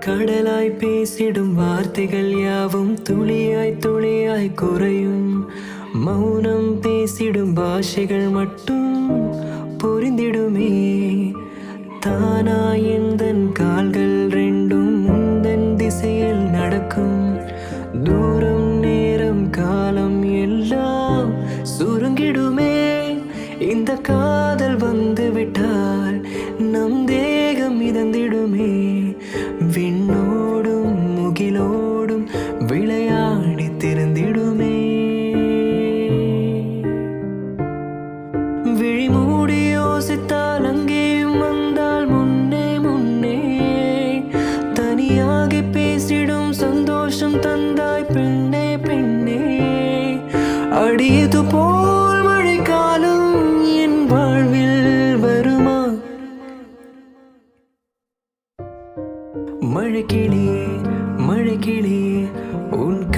கடலாய் பேசிடும் வார்த்தைகள் யாவும் துளியாய் துளியாய் குறையும். மௌனம் பேசிடும் பாஷைகள் மட்டும் புரிந்திடுமே. தானாய் எந்தன் கால்கள் ரெண்டும் முந்தன் திசையில் நடக்கும். தூரம் நேரம் காலம் எல்லாம் சுருங்கிடுமே. இந்த காதல் வந்து விட்டால் நம் தேகம் மிதந்திடுமே. விண்ணோடும் முகிலோடும் விளையாடி திறந்திடுமே. விழி மூடி யோசித்தால் அங்கேயும் வந்தால் முன்னே முன்னே. தனியாகி பேசிடும் சந்தோஷம் தந்தாய் பெண்ணே பெண்ணே. அடியது போல் மழைக்காலம் என் வாழ்வில் வருமா? மழைக்கிளியே மழைக்கிளியே உன்